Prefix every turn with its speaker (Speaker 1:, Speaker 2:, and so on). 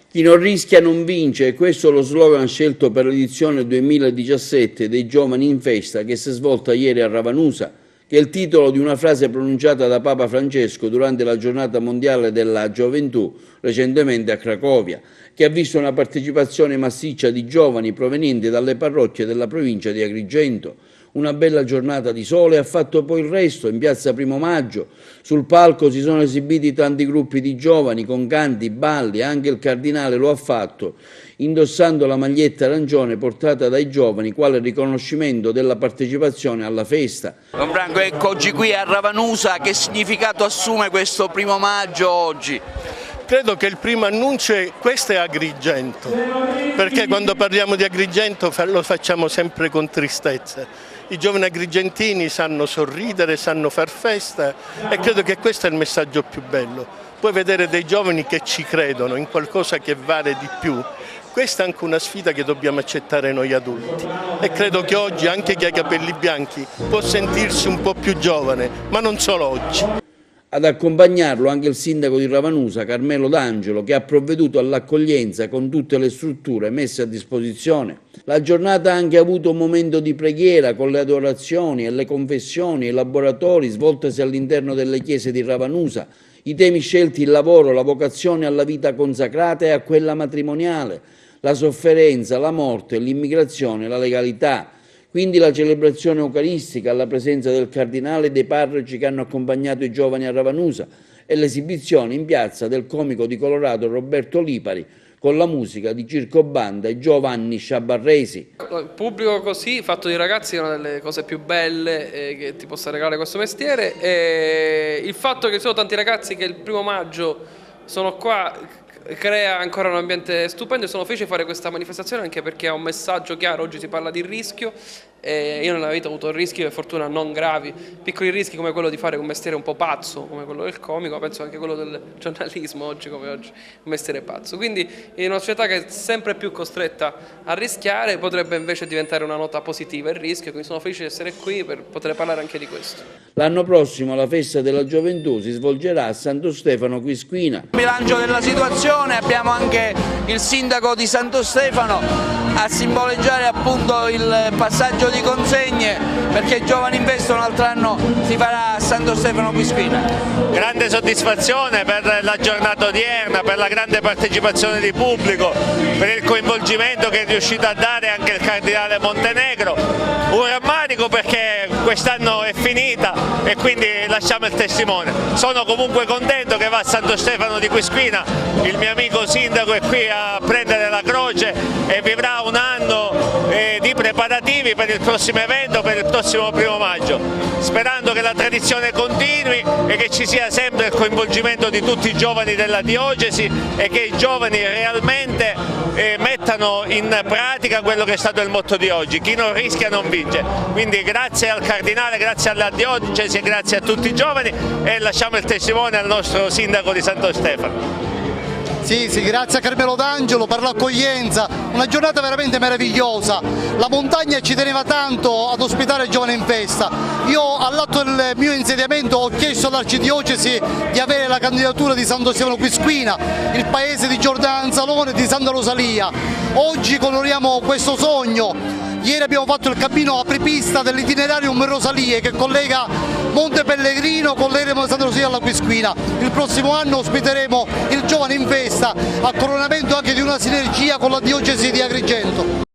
Speaker 1: Chi non rischia non vince, e questo è lo slogan scelto per l'edizione 2017 dei Giovani in Festa, che si è svolta ieri a Ravanusa, che è il titolo di una frase pronunciata da Papa Francesco durante la giornata mondiale della gioventù, recentemente a Cracovia, che ha visto una partecipazione massiccia di giovani provenienti dalle parrocchie della provincia di Agrigento. Una bella giornata di sole ha fatto poi il resto in piazza Primo Maggio. Sul palco si sono esibiti tanti gruppi di giovani con canti, balli, anche il cardinale lo ha fatto, indossando la maglietta arancione portata dai giovani quale riconoscimento della partecipazione alla festa.
Speaker 2: Don Franco, ecco oggi qui a Ravanusa, che significato assume questo Primo Maggio oggi?
Speaker 3: Credo che il primo annuncio è questo è Agrigento, perché quando parliamo di Agrigento lo facciamo sempre con tristezza. I giovani agrigentini sanno sorridere, sanno far festa e credo che questo è il messaggio più bello. Poi vedere dei giovani che ci credono in qualcosa che vale di più, questa è anche una sfida che dobbiamo accettare noi adulti e credo che oggi anche chi ha i capelli bianchi può sentirsi un po' più giovane, ma non solo oggi.
Speaker 1: Ad accompagnarlo anche il sindaco di Ravanusa, Carmelo D'Angelo, che ha provveduto all'accoglienza con tutte le strutture messe a disposizione. La giornata ha anche avuto un momento di preghiera con le adorazioni e le confessioni e i laboratori svoltesi all'interno delle chiese di Ravanusa. I temi scelti: il lavoro, la vocazione alla vita consacrata e a quella matrimoniale, la sofferenza, la morte, l'immigrazione, la legalità. Quindi la celebrazione eucaristica alla presenza del cardinale e dei parroci che hanno accompagnato i giovani a Ravanusa e l'esibizione in piazza del comico di Colorado Roberto Lipari con la musica di Circo Banda e Giovanni Sciabarresi.
Speaker 4: Il pubblico così, fatto di ragazzi, è una delle cose più belle che ti possa regalare questo mestiere, e il fatto che ci sono tanti ragazzi che il primo maggio sono qua crea ancora un ambiente stupendo e sono felice di fare questa manifestazione anche perché ha un messaggio chiaro. Oggi si parla di rischio e io nella vita ho avuto rischi e fortuna non gravi, piccoli rischi come quello di fare un mestiere un po' pazzo come quello del comico, penso anche quello del giornalismo oggi come oggi, un mestiere pazzo. Quindi in una società che è sempre più costretta a rischiare potrebbe invece diventare una nota positiva il rischio, quindi sono felice di essere qui per poter parlare anche di questo.
Speaker 1: L'anno prossimo la festa della gioventù si svolgerà a Santo Stefano Quisquina.
Speaker 2: Bilancio della situazione, abbiamo anche il sindaco di Santo Stefano a simboleggiare appunto il passaggio di consegne, perché i Giovani in Festa un altro anno si farà a Santo Stefano Quisquina.
Speaker 5: Grande soddisfazione per la giornata odierna, per la grande partecipazione di pubblico, per il coinvolgimento che è riuscito a dare anche il cardinale Montenegro. Un rammarico perché quest'anno è finita e quindi lasciamo il testimone. Sono comunque contento che va a Santo Stefano di Quisquina, il mio amico sindaco è qui a prendere la croce e vivrà un anno di preparativi per il prossimo evento, per il prossimo primo maggio, sperando che la tradizione continui e che ci sia sempre il coinvolgimento di tutti i giovani della diocesi e che i giovani realmente mettano in pratica quello che è stato il motto di oggi: chi non rischia non vince. Quindi grazie al cardinale, grazie alla diocesi e grazie a tutti i giovani, e lasciamo il testimone al nostro sindaco di Santo Stefano.
Speaker 6: Sì, grazie a Carmelo D'Angelo per l'accoglienza, una giornata veramente meravigliosa. La montagna ci teneva tanto ad ospitare i Giovani in Festa. Io all'atto del mio insediamento ho chiesto all'Arcidiocesi di avere la candidatura di Santo Stefano Quisquina, il paese di Giordano Anzalone e di Santa Rosalia. Oggi coloriamo questo sogno. Ieri abbiamo fatto il cammino apripista dell'itinerarium Rosalie che collega Monte Pellegrino con l'eremo di Santa Rosalia alla Quisquina. Il prossimo anno ospiteremo il Giovane in Festa, a coronamento anche di una sinergia con la diocesi di Agrigento.